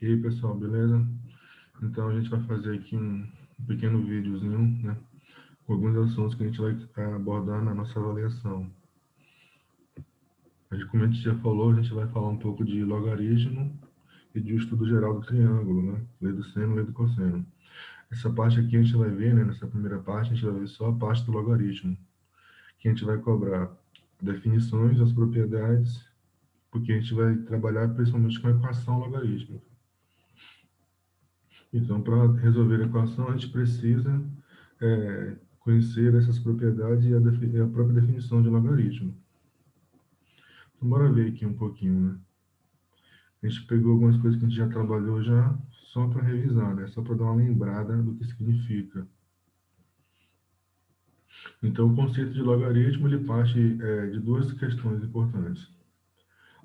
E aí, pessoal, beleza? Então, a gente vai fazer aqui um pequeno videozinho, né? Com alguns assuntos que a gente vai abordar na nossa avaliação. Como a gente já falou, a gente vai falar um pouco de logaritmo e de estudo geral do triângulo, né? Lei do seno, lei do cosseno. Essa parte aqui a gente vai ver, né? Nessa primeira parte, a gente vai ver só a parte do logaritmo, que a gente vai cobrar definições, as propriedades, porque a gente vai trabalhar principalmente com a equação logarítmica. Então, para resolver a equação, a gente precisa conhecer essas propriedades e a própria definição de logaritmo. Então, bora ver aqui um pouquinho, né? A gente pegou algumas coisas que a gente já trabalhou já, só para revisar, né? Só para dar uma lembrada do que significa. Então, o conceito de logaritmo, ele parte de duas questões importantes.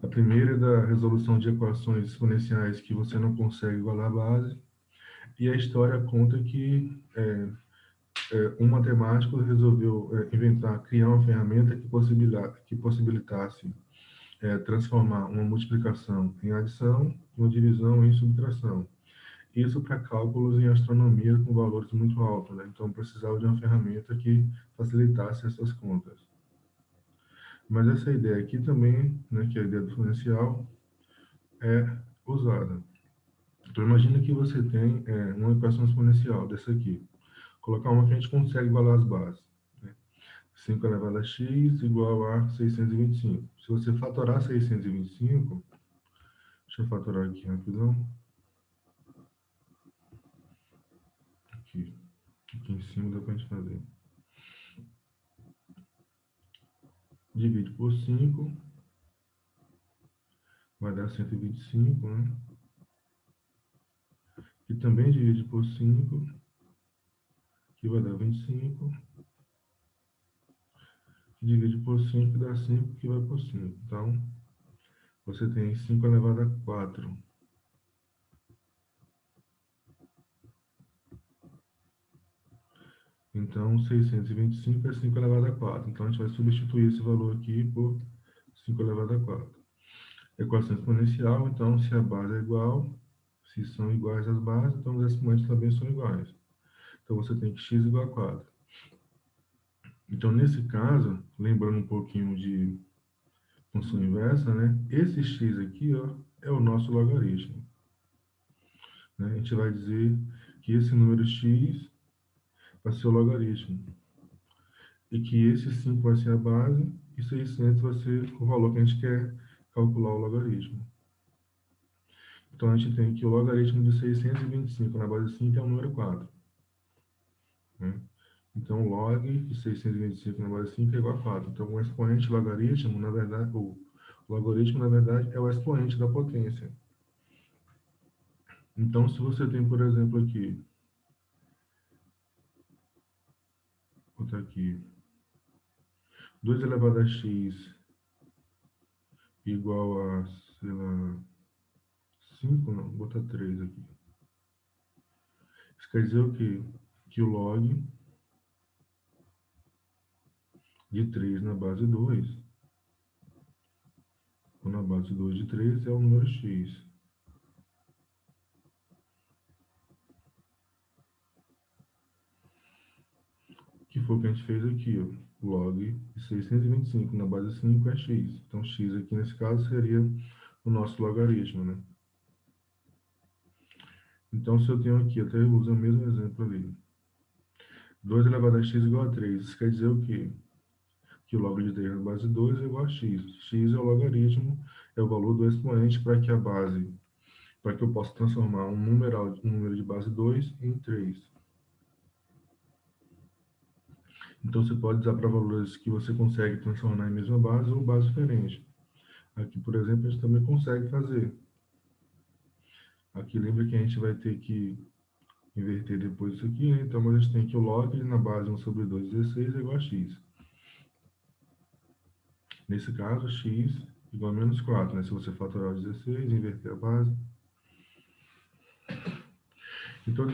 A primeira é da resolução de equações exponenciais que você não consegue igualar a base, e a história conta que um matemático resolveu criar uma ferramenta que possibilitasse transformar uma multiplicação em adição e uma divisão em subtração. Isso para cálculos em astronomia com valores muito altos, né? Então precisava de uma ferramenta que facilitasse essas contas. Mas essa ideia aqui também, né, que é a ideia do exponencial, é usada. Então imagina que você tem uma equação exponencial dessa aqui. Colocar uma que a gente consegue igualar as bases. 5 elevado a x igual a 625. Se você fatorar 625, deixa eu fatorar aqui rapidão. Aqui em cima dá para a gente fazer. Divide por 5, vai dar 125, né? E também divide por 5, que vai dar 25. Que divide por 5, dá 5, que vai por 5. Então, você tem 5 elevado a 4. Então, 625 é 5 elevado a 4. Então, a gente vai substituir esse valor aqui por 5 elevado a 4. Equação exponencial, então, se a base é igual, se são iguais as bases, então os expoentes também são iguais. Então, você tem que x igual a 4. Então, nesse caso, lembrando um pouquinho de função inversa, né? Esse x aqui, ó, é o nosso logaritmo. Né? A gente vai dizer que esse número x vai ser o logaritmo. E que esse 5 vai ser a base e 600 vai ser o valor que a gente quer calcular o logaritmo. Então, a gente tem que o logaritmo de 625 na base 5 é o número 4. Né? Então, log de 625 na base 5 é igual a 4. Então, o expoente logaritmo, na verdade, o logaritmo, na verdade, é o expoente da potência. Então, se você tem, por exemplo, aqui, vou botar aqui, 2 elevado a x igual a, sei lá, 5, não, vou botar 3 aqui. Isso quer dizer o quê? Que o log de 3 na base 2, ou na base 2 de 3, é o número x. Que foi o que a gente fez aqui, ó. Log de 625 na base 5 é x. Então, x aqui nesse caso seria o nosso logaritmo, né? Então, se eu tenho aqui, até eu uso o mesmo exemplo ali. 2 elevado a x igual a 3. Isso quer dizer o quê? Que o log de 3 na base 2 é igual a x. X é o logaritmo, é o valor do expoente para que a base, para que eu possa transformar um número de base 2 em 3. Então, você pode usar para valores que você consegue transformar em mesma base ou base diferente. Aqui, por exemplo, a gente também consegue fazer. Aqui, lembra que a gente vai ter que inverter depois isso aqui, né? Então, a gente tem que o log na base 1 sobre 2, 16 é igual a x. Nesse caso, x igual a menos 4, né? Se você fatorar o 16, inverter a base. Então,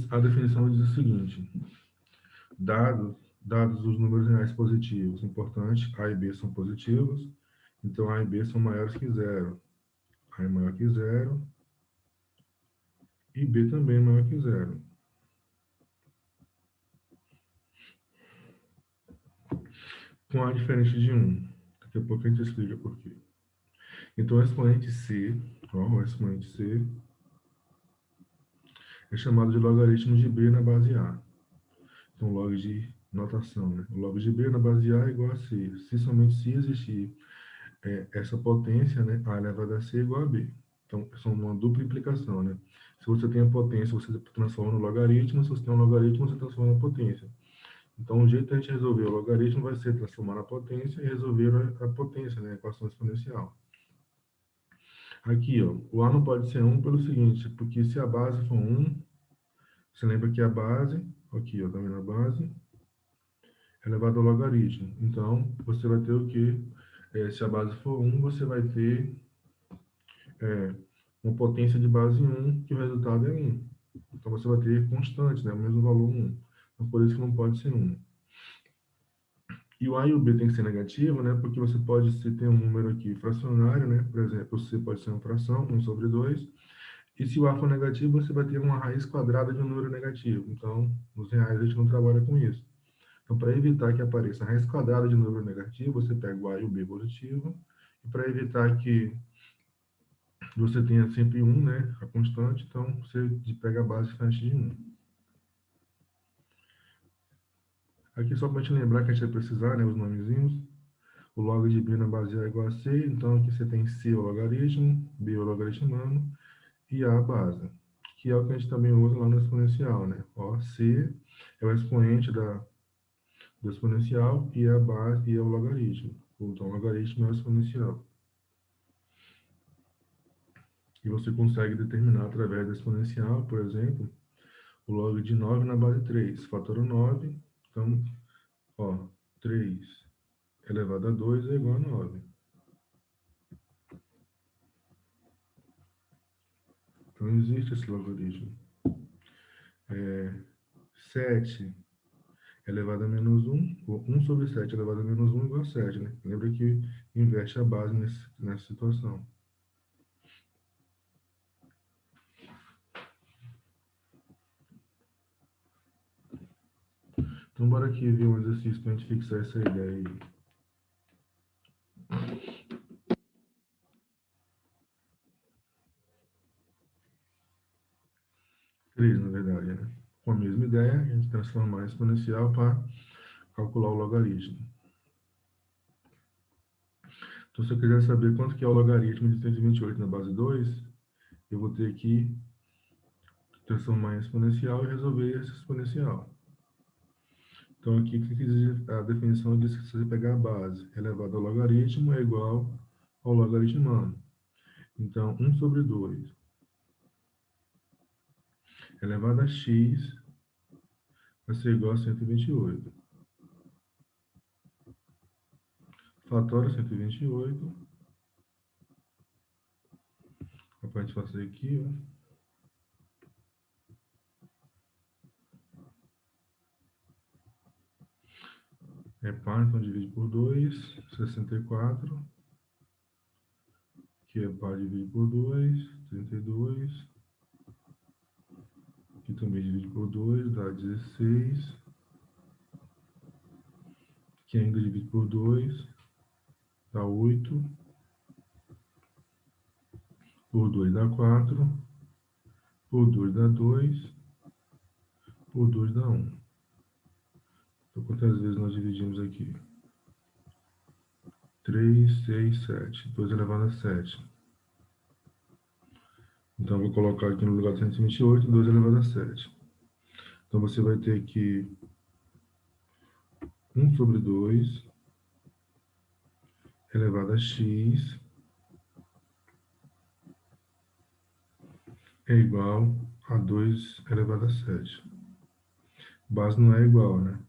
a definição diz o seguinte: dados os números reais positivos, importante, A e B são positivos, então A e B são maiores que zero. A é maior que zero, e b também é maior que zero. Com a diferente de 1. Daqui a pouco a gente explica por quê. Então, o expoente c, ó, o expoente c, é chamado de logaritmo de b na base a. Então, log de notação, né? O log de b na base a é igual a c. Se existir essa potência, né, a elevado a c é igual a b. Então, são uma dupla implicação, né? Se você tem a potência, você transforma no logaritmo. Se você tem um logaritmo, você transforma na potência. Então, o jeito de a gente resolver o logaritmo vai ser transformar na potência e resolver a potência, né, a equação exponencial. Aqui, ó, o a não pode ser 1 pelo seguinte, porque se a base for 1, você lembra que a base, aqui, ó, tá vendo a base, é elevado ao logaritmo. Então, você vai ter o quê? Se a base for 1, você vai ter uma potência de base 1, que o resultado é 1. Então, você vai ter constante, né, o mesmo valor 1. Então, por isso que não pode ser 1. E o A e o B tem que ser negativo, né? Porque você pode ter um número aqui fracionário, né? Por exemplo, C pode ser uma fração, 1 sobre 2. E se o A for negativo, você vai ter uma raiz quadrada de um número negativo. Então, nos reais, a gente não trabalha com isso. Então, para evitar que apareça a raiz quadrada de um número negativo, você pega o A e o B positivo. E para evitar que você tenha sempre 1, né? A constante, então você pega a base diferente de 1. Aqui, só para a gente lembrar que a gente vai precisar, né? Os nomezinhos. O log de b na base A é igual a c, então aqui você tem c é o logaritmo, b é o logaritmando e a base, que é o que a gente também usa lá no exponencial, né? Ó, c é o expoente do exponencial e a base é o logaritmo. Então, o logaritmo é o exponencial. E você consegue determinar através do exponencial, por exemplo, o log de 9 na base 3. Fatora 9, então, ó, 3 elevado a 2 é igual a 9. Então, existe esse logaritmo. 7 elevado a menos 1, ou 1 sobre 7 elevado a menos 1 igual a 7, né? Lembra que inverte a base nessa situação. Então, bora aqui ver um exercício para a gente fixar essa ideia aí. 3, na verdade, né? Com a mesma ideia, a gente transformar em exponencial para calcular o logaritmo. Então, se eu quiser saber quanto que é o logaritmo de 128 na base 2, eu vou ter que transformar em exponencial e resolver esse exponencial. Então, aqui, o que diz a definição diz que se você pegar a base elevado ao logaritmo é igual ao logaritmando. Então, 1 sobre 2 elevado a x vai ser igual a 128. Fatório 128. Para a gente fazer aqui, ó. É par, então divide por 2, 64. Aqui é par, divide por 2, 32. Aqui também divide por 2, dá 16. Aqui ainda divide por 2, dá 8. Por 2 dá 4. Por 2 dá 2. Por 2 dá 1. Então, quantas vezes nós dividimos aqui? 3, 6, 7. 2 elevado a 7. Então, eu vou colocar aqui no lugar de 128, 2 elevado a 7. Então, você vai ter que 1 sobre 2 elevado a x é igual a 2 elevado a 7. Base não é igual, né?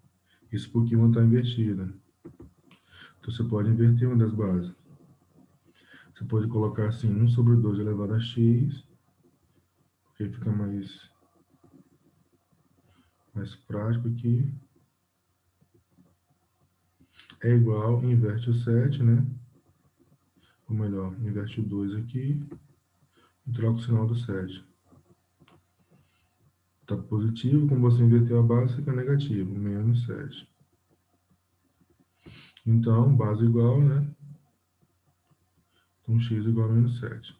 Isso porque uma está invertida. Então, você pode inverter uma das bases. Você pode colocar assim, 1 sobre 2 elevado a x, porque fica mais prático aqui. É igual, inverte o 7, né? Ou melhor, inverte o 2 aqui e troca o sinal do 7. Está positivo, como você inverteu a base, fica negativo, menos 7. Então, base igual, né? Então, x igual a menos 7.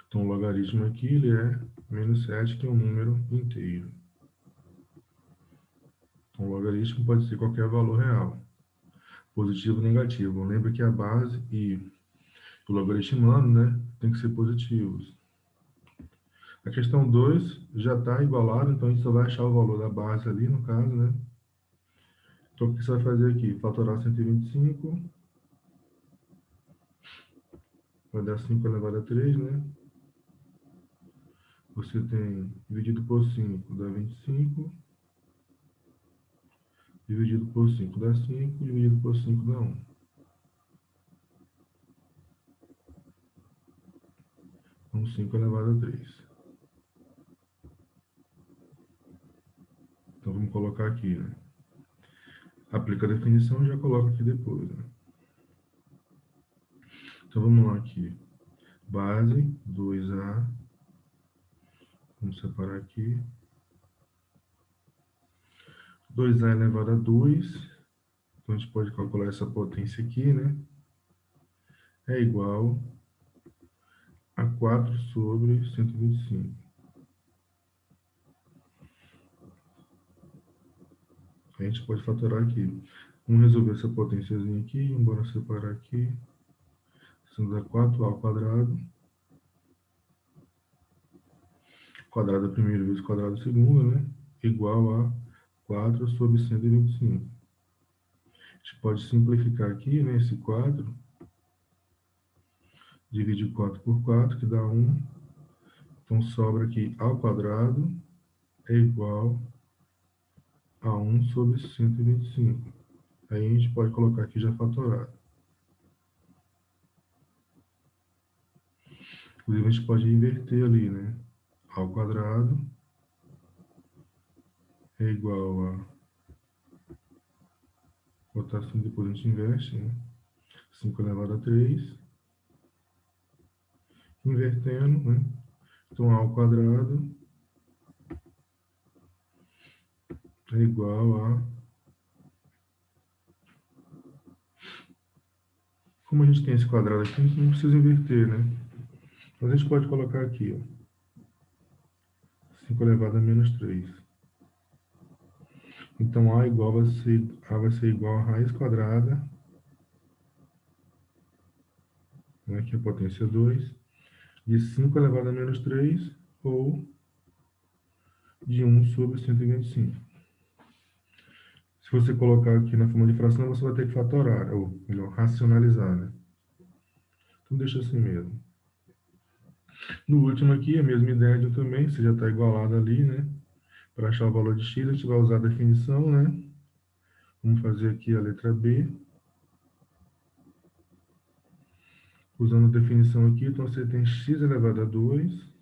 Então, o logaritmo aqui, ele é menos 7, que é um número inteiro. Então, o logaritmo pode ser qualquer valor real, positivo ou negativo. Lembra que a base e o logaritmando, né, tem que ser positivos. A questão 2 já está igualada, então a gente só vai achar o valor da base ali, no caso, né? Então, o que você vai fazer aqui? Fatorar 125, vai dar 5 elevado a 3, né? Você tem dividido por 5 dá 25, dividido por 5 dá 5, dividido por 5 dá 1. Então, 5 elevado a 3. Então, vamos colocar aqui, né? Aplica a definição e já coloca aqui depois, né? Então, vamos lá aqui. Base 2A. Vamos separar aqui. 2A elevado a 2. Então, a gente pode calcular essa potência aqui, né? É igual a 4 sobre 125. A gente pode fatorar aqui. Vamos resolver essa potênciazinha aqui. Bora separar aqui. Sendo a 4A ao quadrado. Quadrado da primeira vezes quadrado da segunda, né? Igual a 4 sobre 125. A gente pode simplificar aqui, né? Esse 4. Divide 4 por 4, que dá 1. Então, sobra aqui ao quadrado é igual a 1 sobre 125. Aí a gente pode colocar aqui já fatorado. Inclusive, a gente pode inverter ali, né? Ao quadrado é igual a... Botar assim, depois a gente inverte, né? 5 elevado a 3. Invertendo, né? Então, a ao quadrado é igual a... Como a gente tem esse quadrado aqui, a gente não precisa inverter, né? Mas a gente pode colocar aqui, ó. 5 elevado a menos 3. Então, A vai ser igual a raiz quadrada, né, que é a potência 2, de 5 elevado a menos 3, ou de 1 sobre 125. Se você colocar aqui na forma de fração, você vai ter que fatorar, ou melhor, racionalizar, né? Então, deixa assim mesmo. No último aqui, a mesma ideia de também, você já está igualado ali, né? Para achar o valor de x, a gente vai usar a definição, né? Vamos fazer aqui a letra B. Usando a definição aqui, então você tem x elevado a 2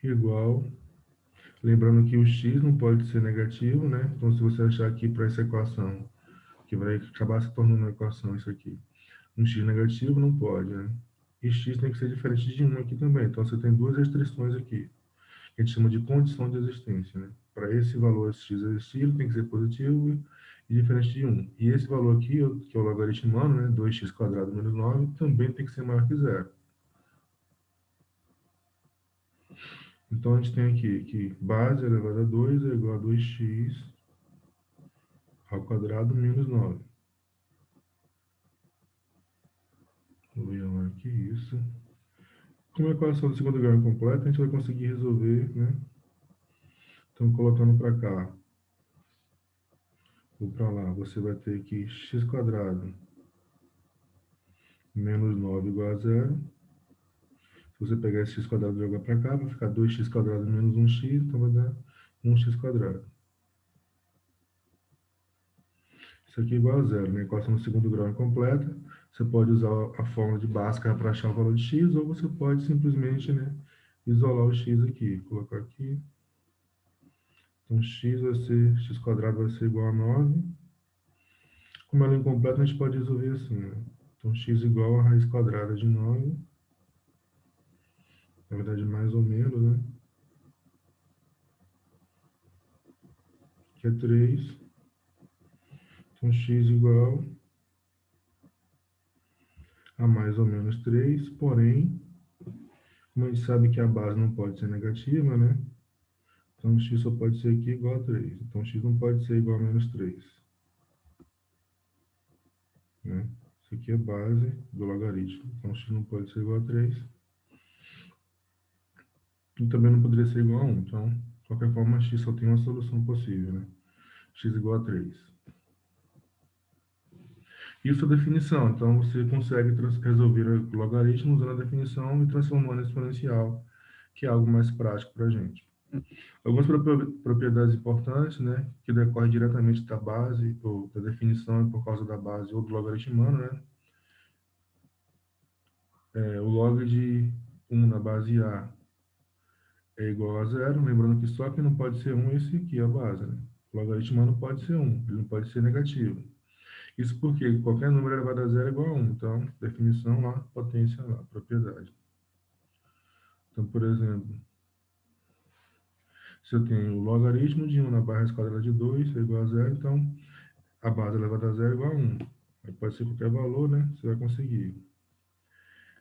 igual... Lembrando que o x não pode ser negativo, né? Então, se você achar aqui para essa equação, que vai acabar se tornando uma equação isso aqui, um x negativo não pode, né? E x tem que ser diferente de 1 aqui também. Então, você tem duas restrições aqui, que a gente chama de condição de existência, né? Para esse valor x existir, ele tem que ser positivo e diferente de 1. E esse valor aqui, que é o logaritmano, né? 2x quadrado menos 9, também tem que ser maior que zero. Então, a gente tem aqui que base elevado a 2 é igual a 2x ao quadrado menos 9. Vou chamar aqui isso. Como a equação do segundo grau é completa, a gente vai conseguir resolver, né? Então, colocando para cá ou para lá, você vai ter que x quadrado menos 9 igual a zero. Se você pegar esse x quadrado e jogar para cá, vai ficar 2x quadrado menos 1x, então vai dar 1x quadrado. Isso aqui é igual a zero, né? A equação do segundo grau é completa. Você pode usar a fórmula de Bhaskara para achar o valor de x, ou você pode simplesmente, né, isolar o x aqui. Colocar aqui. Então, x quadrado vai ser igual a 9. Como ela é incompleta, a gente pode resolver assim, né? Então, x igual a raiz quadrada de 9, na verdade, mais ou menos, né? Que é 3. Então, x igual a mais ou menos 3, porém, como a gente sabe que a base não pode ser negativa, né? Então, x só pode ser aqui igual a 3. Então, x não pode ser igual a menos 3, né? Isso aqui é base do logaritmo. Então, x não pode ser igual a 3. E também não poderia ser igual a 1. Então, de qualquer forma, x só tem uma solução possível, né? X igual a 3. Isso é a definição. Então, você consegue resolver o logaritmo usando a definição e transformando em exponencial, que é algo mais prático para a gente. Algumas propriedades importantes, né, que decorrem diretamente da base, ou da definição por causa da base ou do logaritmano, né? O log de 1 na base A é igual a zero, lembrando que só que não pode ser 1 esse aqui, a base, né? O logaritmano pode ser 1, ele não pode ser negativo. Isso porque qualquer número elevado a zero é igual a 1. Então, definição lá, potência lá, propriedade. Então, por exemplo, se eu tenho o logaritmo de 1 na raiz quadrada de 2 é igual a zero, então a base elevada a zero é igual a 1. Aí pode ser qualquer valor, né? Você vai conseguir.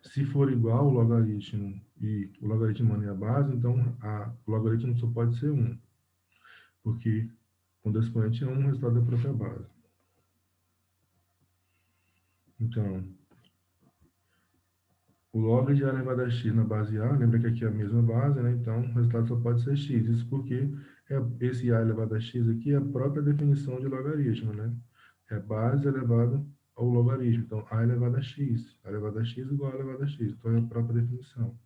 Se for igual o logaritmo e o logaritmo e a base, então o logaritmo só pode ser 1. Porque quando o expoente é 1, o resultado é a própria base. Então, o log de A elevado a x na base A, lembra que aqui é a mesma base, né? Então, o resultado só pode ser x. Isso porque esse A elevado a x aqui é a própria definição de logaritmo, né? É base elevado ao logaritmo. Então, A elevado a x. A elevado a x igual a elevado a x. Então, é a própria definição.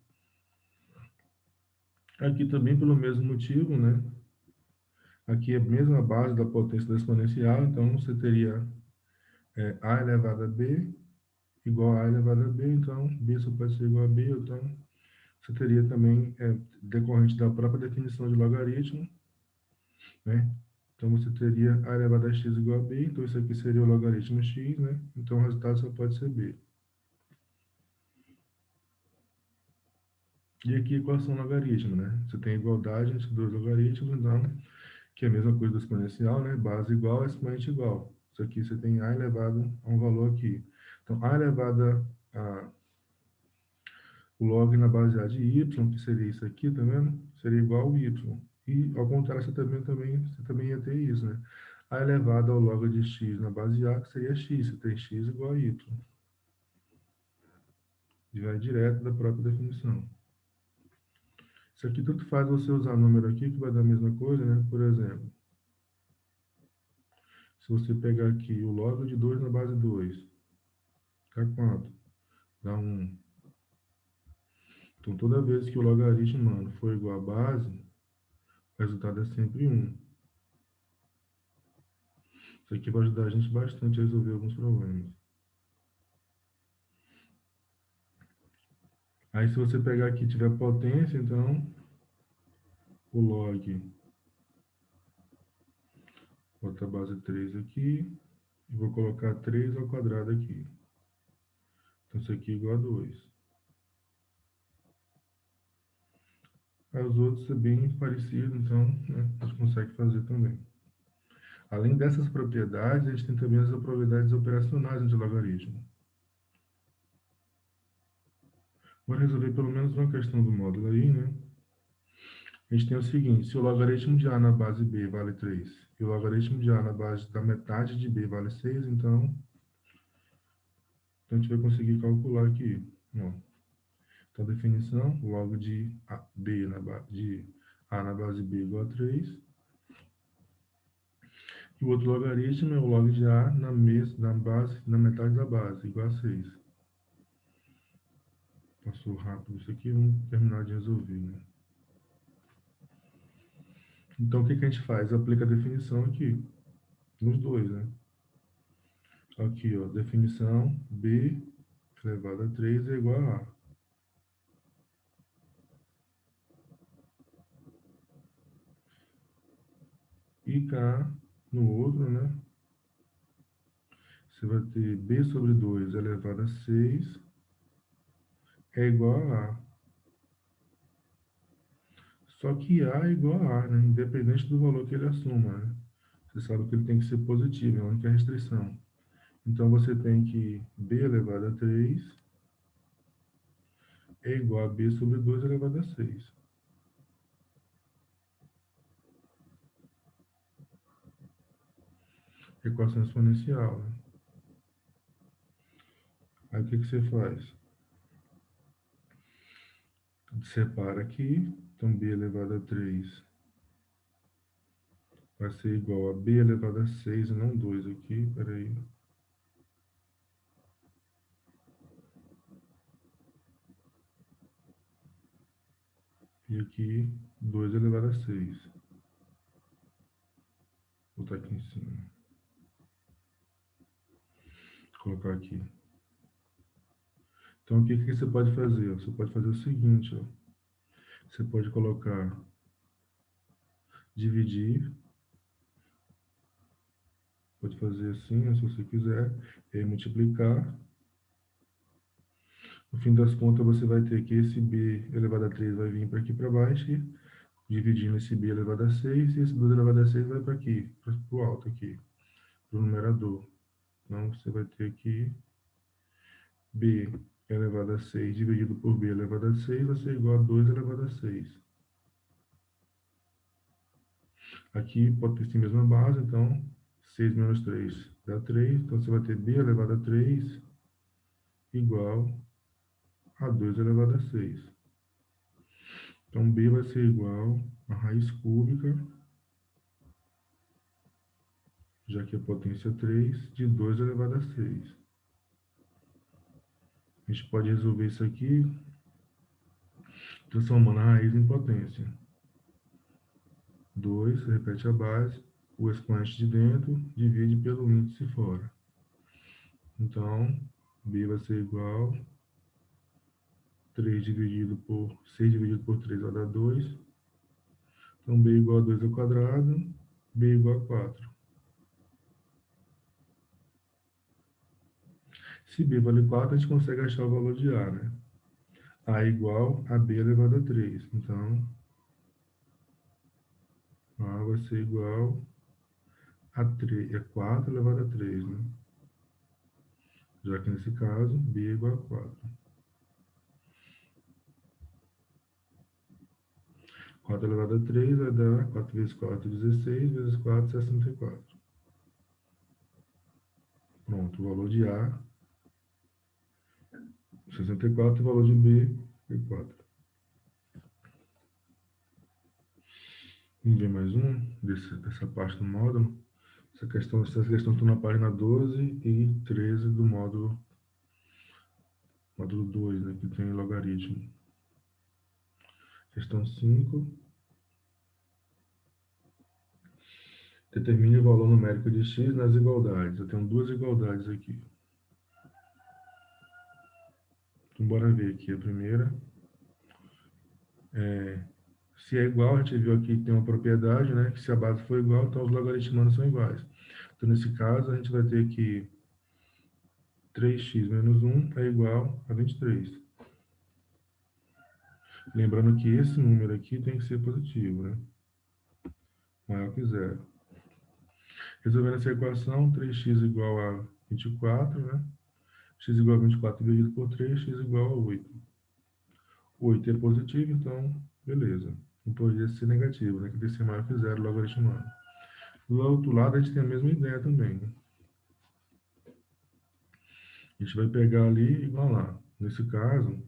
Aqui também, pelo mesmo motivo, né? Aqui é a mesma base da potência da exponencial. Então, você teria A elevado a b igual a elevado a b. Então, b só pode ser igual a b. Então, você teria também, decorrente da própria definição de logaritmo, né? Então, você teria a elevado a x igual a b, então isso aqui seria o logaritmo x, né? Então, o resultado só pode ser b. E aqui, equação logaritmo, né? Você tem igualdade entre dois logaritmos, então, que é a mesma coisa do exponencial, né? Base igual, expoente igual. Isso aqui você tem a elevado a um valor aqui. Então, a elevada a o log na base A de y, que seria isso aqui, tá vendo? Seria igual ao y. E, ao contrário, você também ia ter isso, né? A elevado ao log de x na base A, que seria x. Você tem x igual a y. E vai direto da própria definição. Isso aqui tanto faz você usar número aqui, que vai dar a mesma coisa, né? Por exemplo, se você pegar aqui o log de 2 na base 2, dá quanto? Dá 1. Então, toda vez que o logaritmo, mano, for igual à base, o resultado é sempre 1. Isso aqui vai ajudar a gente bastante a resolver alguns problemas. Aí, se você pegar aqui e tiver potência, então, o log, bota a base 3 aqui, e vou colocar 3 ao quadrado aqui. Então, isso aqui é igual a 2. Aí, os outros é bem parecido, então, né, a gente consegue fazer também. Além dessas propriedades, a gente tem também as propriedades operacionais de logaritmo. Vou resolver pelo menos uma questão do módulo aí, né? A gente tem o seguinte: se o logaritmo de A na base B vale 3 e o logaritmo de A na base da metade de B vale 6, então a gente vai conseguir calcular aqui. Ó. Então, definição: log de A na base B igual a 3. E o outro logaritmo é o log de A na metade da base, igual a 6. Passou rápido isso aqui, vamos terminar de resolver, né? Então, o que a gente faz? Aplica a definição aqui, nos dois, né? Aqui, ó, definição B elevado a 3 é igual a A. E cá, no outro, né? Você vai ter b sobre 2 elevado a 6 é igual a A. Só que A é igual a A, né? Independente do valor que ele assuma, né? Você sabe que ele tem que ser positivo, é a única restrição. Então, você tem que b elevado a 3 é igual a b sobre 2 elevado a 6. Equação exponencial, né? Aí, o que você faz? Separa aqui. Então, b elevado a 3 vai ser igual a b elevado a 6 e não 2 aqui. Peraí. E aqui, 2 elevado a 6. Vou botar aqui em cima. Vou colocar aqui. Então, o que você pode fazer? Você pode fazer o seguinte, ó. Você pode colocar, dividir, pode fazer assim, se você quiser, e aí multiplicar. No fim das contas, você vai ter que esse b elevado a 3 vai vir para aqui para baixo, dividindo esse b elevado a 6, e esse 2 elevado a 6 vai para aqui, para o alto aqui, para o numerador. Então, você vai ter aqui b elevado a 6 dividido por b elevado a 6 vai ser igual a 2 elevado a 6. Aqui pode ter essa mesma base, então 6 menos 3 dá 3. Então você vai ter b elevado a 3 igual a 2 elevado a 6. Então b vai ser igual a raiz cúbica, já que a potência é 3, de 2 elevado a 6. A gente pode resolver isso aqui transformando a raiz em potência. 2, repete a base, o expoente de dentro divide pelo índice fora. Então, b vai ser igual a 3 dividido por 6 dividido por 3 vai dar 2. Então, b igual a 2 ao quadrado, b igual a 4. Se b vale 4, a gente consegue achar o valor de a, né? A igual a b elevado a 3. Então, a vai ser igual a 3, é 4 elevado a 3, né? Já que nesse caso, b é igual a 4. 4 elevado a 3 vai dar 4 vezes 4, 16, vezes 4, 64. Pronto, o valor de A, 64, e o valor de B é 4. Vamos ver mais um dessa parte do módulo. Essa questão está na página 12 e 13 do módulo 2, né, que tem logaritmo. Questão 5. Determine o valor numérico de x nas igualdades. Eu tenho duas igualdades aqui. Então, bora ver aqui a primeira. Se é igual, a gente viu aqui que tem uma propriedade, né? Que se a base for igual, então os logaritmandos são iguais. Então, nesse caso, a gente vai ter que 3x menos 1 é igual a 23. Lembrando que esse número aqui tem que ser positivo, né? Maior que zero. Resolvendo essa equação, 3x igual a 24, né? X igual a 24 dividido por 3, x igual a 8. 8 é positivo, então, beleza. Não poderia ser negativo, né? Que deve ser maior que zero, logaritmando. Do outro lado, a gente tem a mesma ideia também, né? A gente vai pegar ali e igualar. Nesse caso,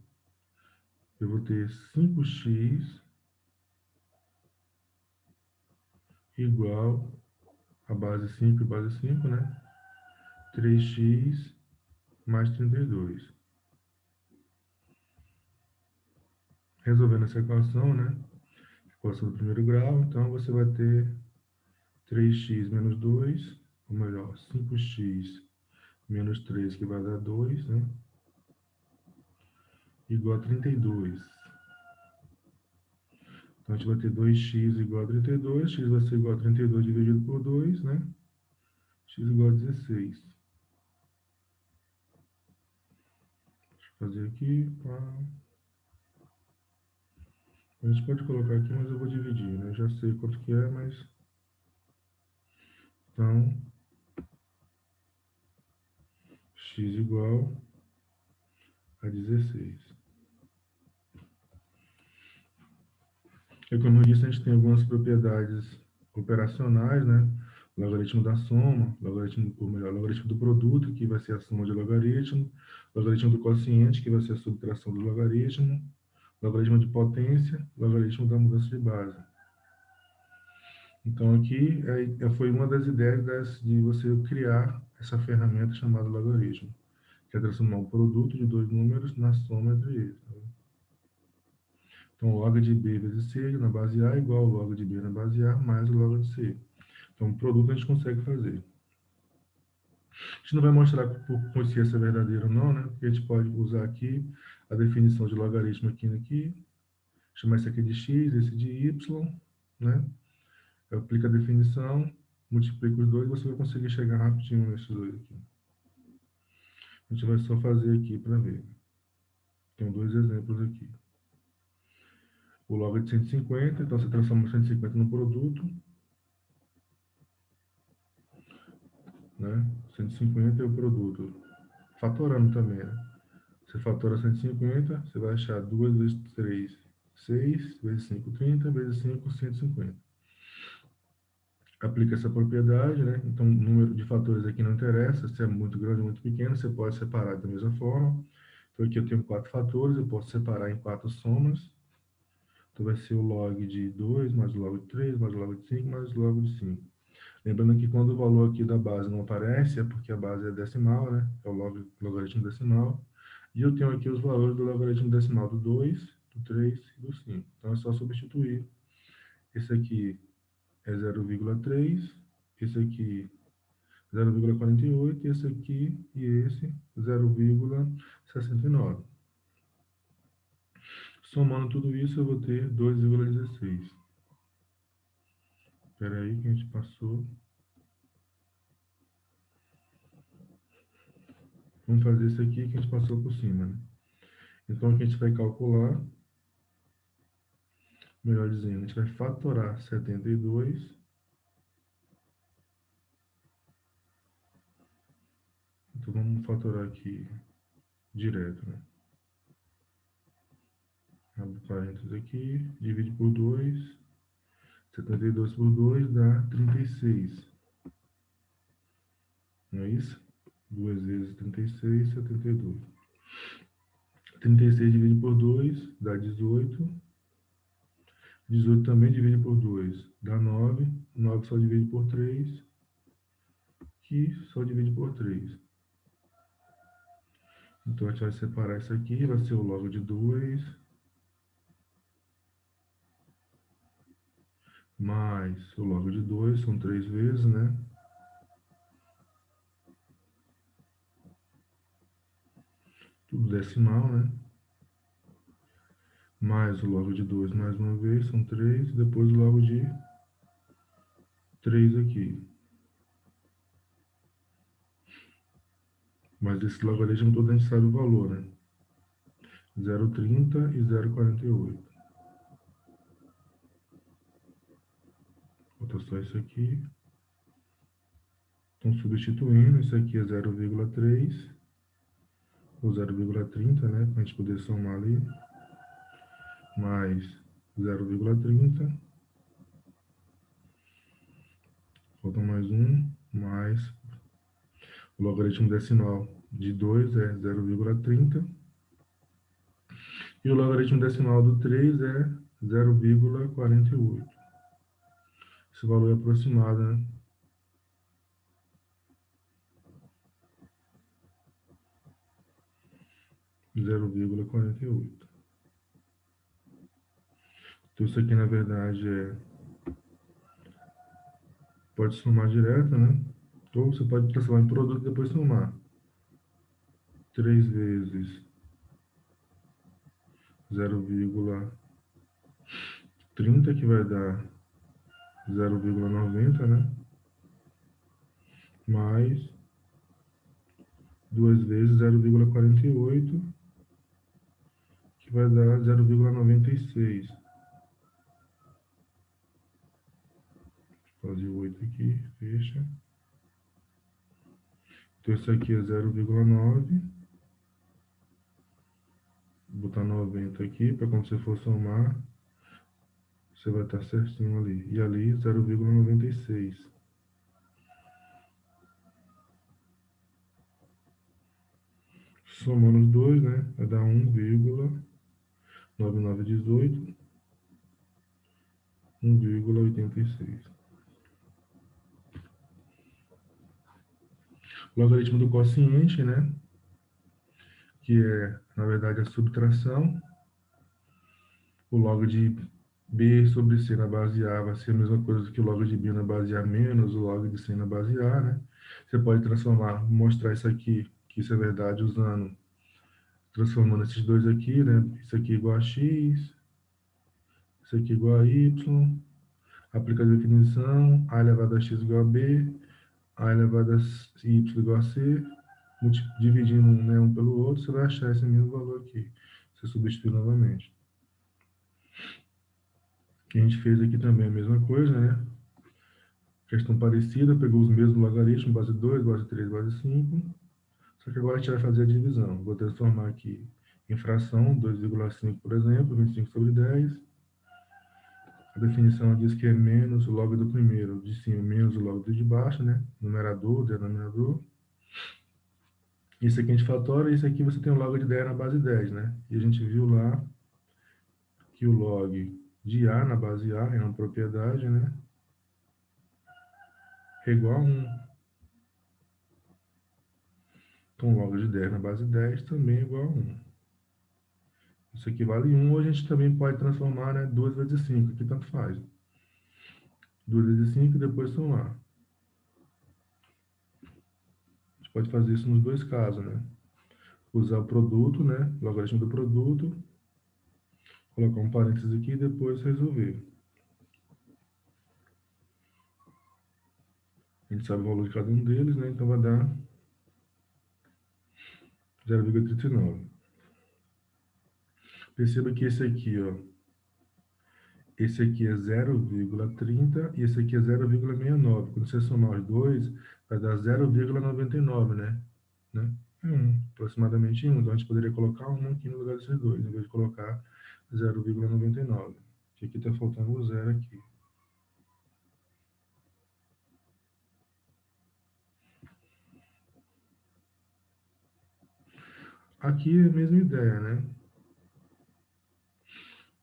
eu vou ter 5x igual a base 5 e base 5, né? 3x mais 32. Resolvendo essa equação, né? Equação do primeiro grau, então você vai ter 3x menos 2, ou melhor, 5x menos 3, que vai dar 2, né? Igual a 32. Então, a gente vai ter 2x igual a 32, x vai ser igual a 32 dividido por 2, né? X igual a 16. fazer aqui. A gente pode colocar aqui, mas eu vou dividir, né? Eu já sei quanto que é, mas... Então, x igual a 16. E como eu disse, a gente tem algumas propriedades operacionais, né? O logaritmo da soma, ou melhor, o logaritmo do produto, que vai ser a soma de logaritmo, o logaritmo do quociente, que vai ser a subtração do logaritmo, o logaritmo de potência, o logaritmo da mudança de base. Então, aqui foi uma das ideias de você criar essa ferramenta chamada logaritmo, que é transformar um produto de dois números na soma entre eles. Então, log de B vezes C na base A é igual ao log de B na base A mais o log de C. Então, o produto a gente consegue fazer. A gente não vai mostrar por se isso é verdadeiro ou não, né? Porque a gente pode usar aqui a definição de logaritmo aqui, chamar isso aqui de x, esse de y, né? Eu aplico a definição, multiplico os dois, você vai conseguir chegar rapidinho nesses dois aqui. A gente vai só fazer aqui para ver. Tem dois exemplos aqui. O log de 150, então você transforma 150 no produto, né? 150 é o produto. Fatorando também, né? Você fatora 150, você vai achar 2 vezes 3, 6, vezes 5, 30, vezes 5, 150. Aplica essa propriedade, né? Então, o número de fatores aqui não interessa, se é muito grande ou muito pequeno, você pode separar da mesma forma. Então, aqui eu tenho 4 fatores, eu posso separar em 4 somas. Então, vai ser o log de 2, mais o log de 3, mais o log de 5, mais o log de 5. Lembrando que quando o valor aqui da base não aparece, é porque a base é decimal, né? É o logaritmo decimal. E eu tenho aqui os valores do logaritmo decimal do 2, do 3 e do 5. Então, é só substituir. Esse aqui é 0,3, esse aqui 0,48, esse aqui e esse 0,69. Somando tudo isso, eu vou ter 2,16. Espera aí que a gente passou. Vamos fazer isso aqui que a gente passou por cima, né? Então, aqui a gente vai calcular, melhor dizendo, a gente vai fatorar 72. Então, vamos fatorar aqui direto, né? Abre parênteses aqui, divide por 2. 72 por 2 dá 36. Não é isso? 2 vezes 36, 72. 36 divide por 2 dá 18. 18 também divide por 2 dá 9. 9 só divide por 3. Que só divide por 3. Então, a gente vai separar isso aqui, vai ser o log de 2 mais o log de 2, são 3 vezes, né? Tudo decimal, né? Mais o log de 2 mais uma vez, são 3, depois o log de 3 aqui. Mas esse logaritmo todo a gente sabe o valor, né? 0,30 e 0,48. Falta só isso aqui. Então, substituindo, isso aqui é 0,3 ou 0,30, né? Para a gente poder somar ali. Mais 0,30. Falta mais um. Mais o logaritmo decimal de 2 é 0,30. E o logaritmo decimal do 3 é 0,48. Esse valor é aproximado, né? 0,48. Então, isso aqui, na verdade, pode somar direto, né? Ou você pode transformar em produto e depois somar. 3 vezes 0,30, que vai dar 0,90, né? Mais 2 vezes 0,48, que vai dar 0,96. Fazer o 8 aqui, fecha. Então, isso aqui é 0,9. Vou botar 90 aqui, para quando você for somar, você vai estar certinho ali. E ali, 0,96. Somando os dois, né? Vai dar 1,9918, 1,86. Logaritmo do quociente, né? Que é, na verdade, a subtração. O log de B sobre C na base A vai ser a mesma coisa que o log de B na base A menos o log de C na base A, né? Você pode transformar, mostrar isso aqui, que isso é verdade, usando, transformando esses dois aqui, né? Isso aqui igual a X, isso aqui igual a Y, aplica a definição, A elevado a X igual a B, A elevado a Y igual a C, dividindo, né, um pelo outro, você vai achar esse mesmo valor aqui. Você substitui novamente. Que a gente fez aqui também a mesma coisa, né? Questão parecida, pegou os mesmos logaritmos, base 2, base 3, base 5. Só que agora a gente vai fazer a divisão. Vou transformar aqui em fração, 2,5, por exemplo, 25 sobre 10. A definição diz que é menos o log do primeiro de cima, menos o log do de baixo, né? Numerador, denominador. Isso aqui a gente fatora, e isso aqui você tem o log de 10 na base 10, né? E a gente viu lá que o log de A na base A é uma propriedade, né? É igual a 1. Então, log de 10 na base 10 também é igual a 1. Isso aqui vale 1, ou a gente também pode transformar, né, 2 vezes 5, aqui tanto faz. 2 vezes 5 e depois somar. A gente pode fazer isso nos dois casos, né? Usar o produto, né, o logaritmo do produto, colocar um parênteses aqui e depois resolver. A gente sabe o valor de cada um deles, né, então vai dar 0,39. Perceba que esse aqui, ó, esse aqui é 0,30 e esse aqui é 0,69. Quando você somar os dois, vai dar 0,99, né? 1, aproximadamente 1. Então, a gente poderia colocar 1 aqui no lugar desses dois, em vez de colocar 0,99. Que aqui está faltando o 0 aqui. Aqui é a mesma ideia, né?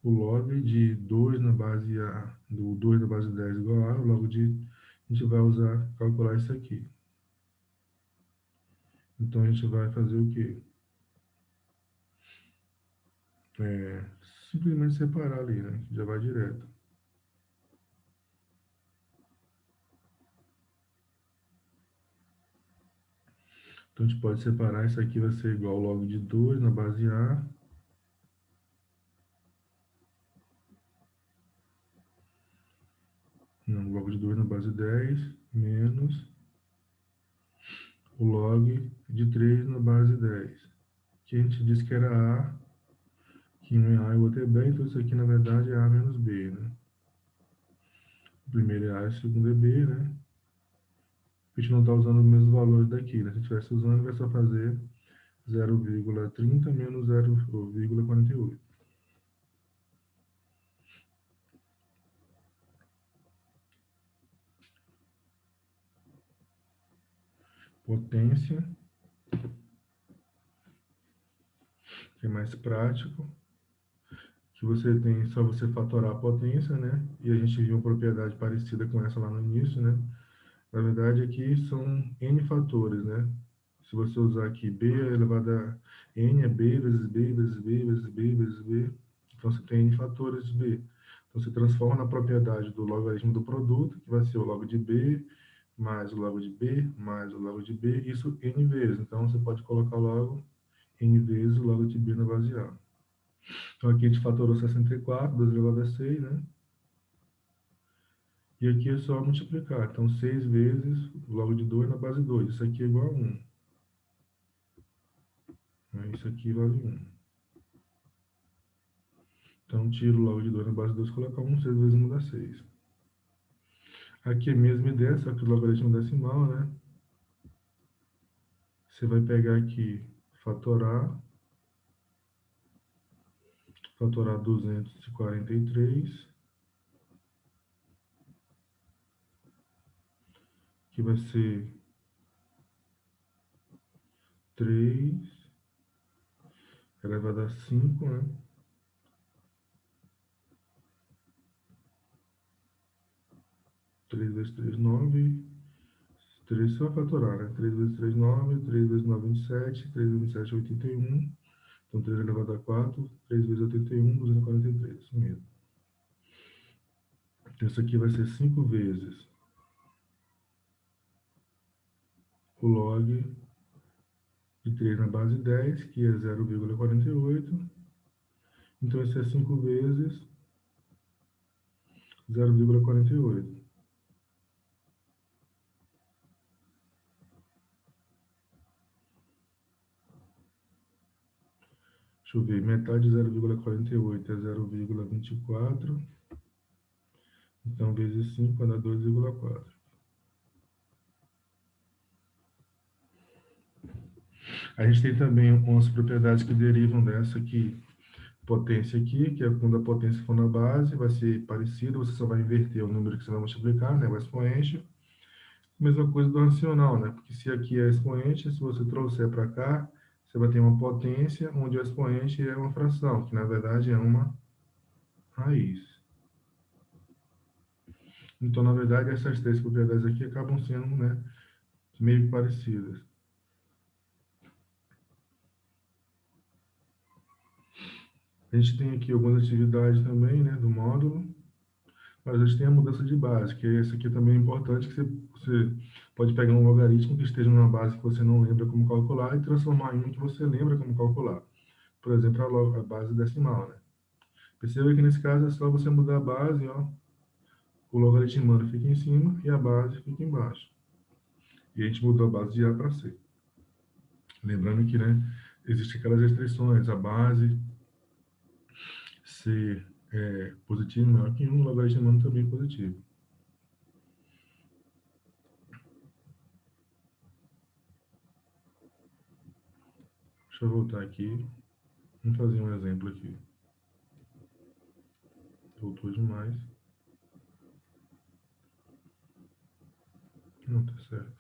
O log de 2 na base A, do 2 na base 10 igual a, o log de... A gente vai usar, calcular isso aqui. Então, a gente vai fazer o quê? Simplesmente separar ali, né? Já vai direto. Então, a gente pode separar, isso aqui vai ser igual ao log de 2 na base A. Não, log de 2 na base 10, menos o log de 3 na base 10. Que a gente disse que era A, que um é A e o outro é B, então isso aqui, na verdade, é A menos B, né? O primeiro é A e o segundo é B, né? A gente não está usando os mesmos valores daqui, né? Se estivesse usando, vai só fazer 0,30 menos 0,48. Potência, que é mais prático, que você tem só você fatorar a potência, né? E a gente viu uma propriedade parecida com essa lá no início, né? Na verdade, aqui são N fatores, né? Se você usar aqui B elevado a N é B vezes B vezes B vezes B vezes B. Então, você tem N fatores de B. Então, você transforma na propriedade do logaritmo do produto, que vai ser o log de B, mais o log de B, mais o log de B, isso N vezes. Então, você pode colocar logo N vezes o log de B na base A. Então, aqui a gente fatorou 64, 2 elevado a 6, né? E aqui é só multiplicar. Então, 6 vezes o log de 2 na base 2. Isso aqui é igual a 1. Isso aqui vale 1. Então, tiro logo de 2 na base de 2, colocar 1, 6 vezes 1 dá 6. Aqui é a mesma ideia, só que o logaritmo decimal, né? Você vai pegar aqui, fatorar 243, que vai ser 3 elevado a 5, né? 3 vezes 3, 9. 3 só fatorar, né? 3 vezes 3, 9. 3 vezes 9, 27. 3 vezes 27, 81. Então, 3 elevado a 4. 3 vezes 81, 243. Isso mesmo. Então, isso aqui vai ser 5 vezes o log de 3 na base 10, que é 0,48. Então, isso é 5 vezes 0,48. Deixa eu ver, metade de 0,48 é 0,24. Então, vezes 5 vai dar 2,4. A gente tem também umas propriedades que derivam dessa aqui. Potência aqui, que é quando a potência for na base, vai ser parecido, você só vai inverter o número que você vai multiplicar, né, o expoente. Mesma coisa do racional, né, porque se aqui é expoente, se você trouxer para cá, você vai ter uma potência onde o expoente é uma fração, que na verdade é uma raiz. Então, na verdade, essas três propriedades aqui acabam sendo, né, meio parecidas. A gente tem aqui algumas atividades também, né, do módulo. Mas a gente tem a mudança de base, que esse aqui também é importante, que você pode pegar um logaritmo que esteja numa base que você não lembra como calcular e transformar em um que você lembra como calcular. Por exemplo, a base decimal, né? Perceba que nesse caso é só você mudar a base, ó, o logaritmando fica em cima e a base fica embaixo. E a gente mudou a base de A para C. Lembrando que, né, existem aquelas restrições, a base ser positivo maior que 1, o logaritmando também é positivo. Deixa eu voltar aqui. Vamos fazer um exemplo aqui. Voltou demais. Não, tá certo.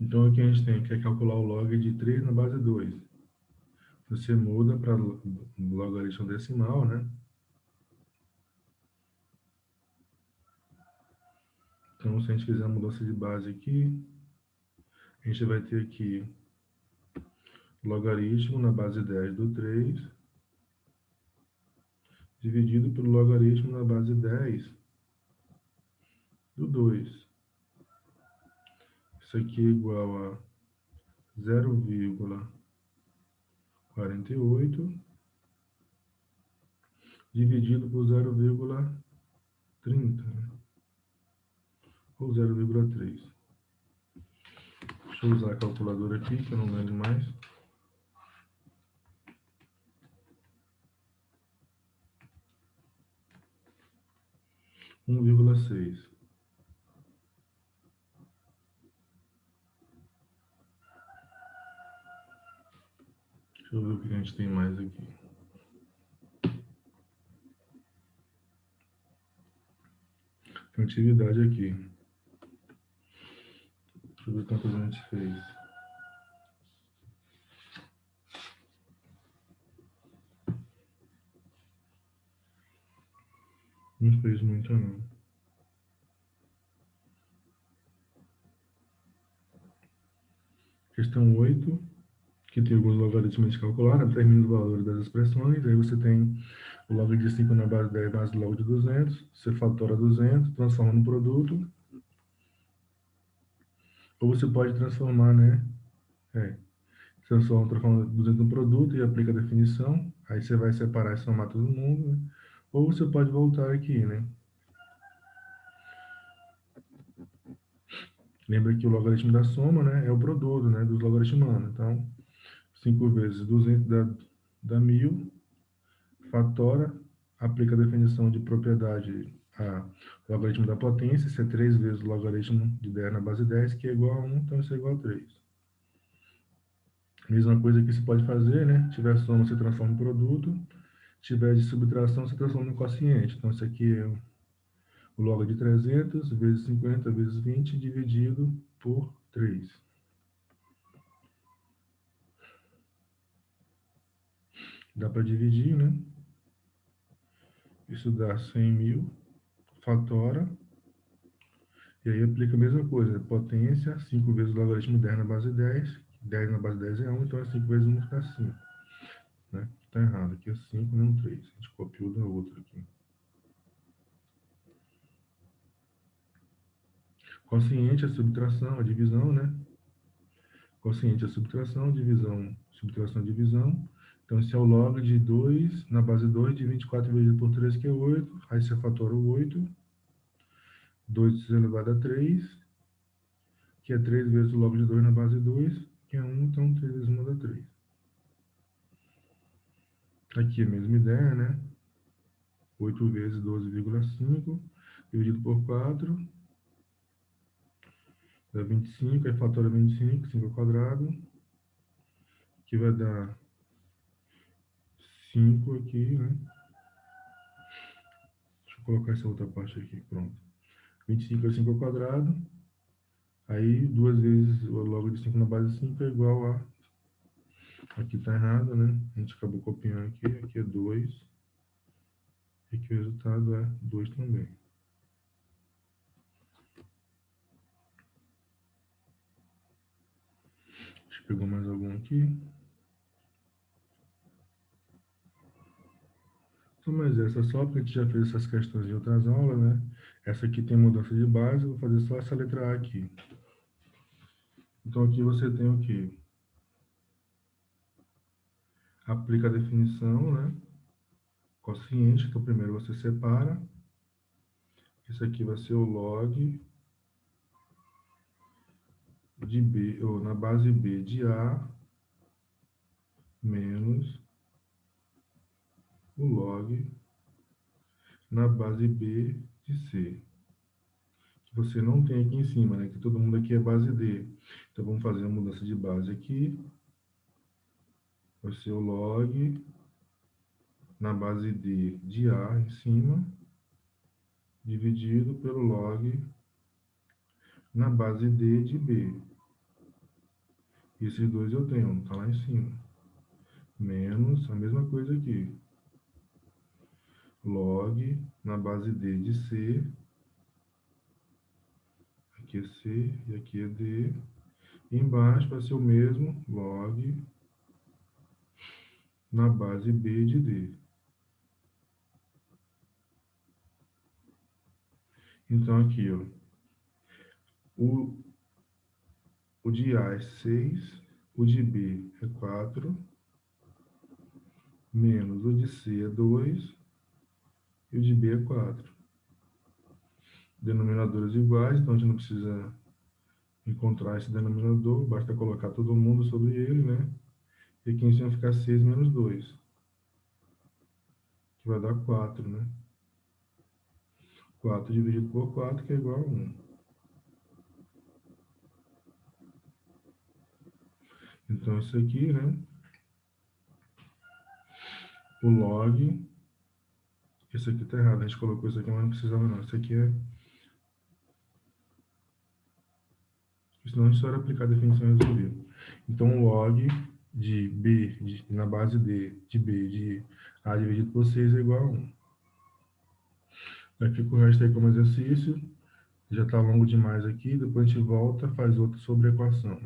Então, aqui a gente tem que calcular o log de 3 na base 2. Você muda para logaritmo decimal, né? Então, se a gente fizer a mudança de base aqui, a gente vai ter aqui logaritmo na base 10 do 3, dividido pelo logaritmo na base 10 do 2. Isso aqui é igual a 0,48 dividido por 0,30, né? Ou 0,3. Deixa eu usar a calculadora aqui, que eu não lembro mais. 1,6. Deixa eu ver o que a gente tem mais aqui. Tem atividade aqui. Deixa eu ver quantas a gente fez. Não fez muita, não. Questão 8, que tem alguns logaritmos de calcular, né? Determina os valores das expressões. Aí você tem o log de 5 na base 10 mais o log de 200. Você fatora 200, transforma no produto. Ou você pode transformar, né? Transforma 200 no produto e aplica a definição. Aí você vai separar e somar todo mundo, né? Ou você pode voltar aqui, né? Lembra que o logaritmo da soma, né, é o produto, né, dos logaritmanos. Então, 5 vezes 200 dá 1000, fatora, aplica a definição de propriedade a logaritmo da potência, isso é 3 vezes o logaritmo de 10 na base 10, que é igual a 1, então isso é igual a 3. Mesma coisa que você pode fazer, né? Tiver soma, você transforma em produto. Tiver de subtração, você transforma em quociente. Então, isso aqui é o log de 300 vezes 50 vezes 20 dividido por 3. Dá para dividir, né? Isso dá 100.000, fatora, e aí aplica a mesma coisa, potência, 5 vezes o logaritmo de 10 na base 10, 10 na base 10 é 1, então é 5 vezes 1 fica 5, né? Tá errado, aqui é 5, não 3, a gente copiou da outra aqui. Quociente é subtração, a divisão, né? Quociente é subtração, divisão, subtração, divisão. Então, esse é o log de 2 na base 2 de 24 dividido por 3, que é 8. Aí você fatora o 8. 2 elevado a 3, que é 3 vezes o log de 2 na base 2, que é 1. Então, 3 vezes 1 dá 3. Aqui é a mesma ideia, né? 8 vezes 12,5 dividido por 4 dá 25. Aí fatora 25, 5 ao quadrado, que vai dar 5 aqui, né? Deixa eu colocar essa outra parte aqui, pronto. 25 é 5 ao quadrado. Aí, 2 vezes o log de 5 na base 5 é igual a... Aqui tá errado, né? A gente acabou copiando aqui. Aqui é 2. E aqui o resultado é 2 também. Deixa eu pegar mais algum aqui. Então, mas essa só porque a gente já fez essas questões de outras aulas, né? Essa aqui tem mudança de base. Eu vou fazer só essa letra A aqui. Então, aqui você tem o quê? Aplica a definição, né? Quociente. Então, primeiro você separa. Isso aqui vai ser o log de B, ou na base B de A, menos o log na base B de C. Que você não tem aqui em cima, né? Que todo mundo aqui é base D. Então, vamos fazer a mudança de base aqui. Vai ser o log na base D de A em cima, dividido pelo log na base D de B. Esses dois eu tenho, tá lá em cima. Menos a mesma coisa aqui. Log na base D de C. Aqui é C e aqui é D. E embaixo vai ser o mesmo log na base B de D. Então aqui, ó, o de A é 6, o de B é 4, menos o de C é 2 e o de B é 4. Denominadores iguais, então a gente não precisa encontrar esse denominador, basta colocar todo mundo sobre ele, né? E aqui em cima ficar 6 menos 2, que vai dar 4, né? 4 dividido por 4, que é igual a 1. Então, isso aqui, né? O log... Isso aqui tá errado, a gente colocou isso aqui, mas não precisava não. Isso aqui é... Senão a gente só era aplicar a definição e resolver. Então, o log de B, na base D, de B, de A dividido por 6 é igual a 1. Aqui com o resto aí como exercício. Já está longo demais aqui, depois a gente volta, faz outra sobre a equação.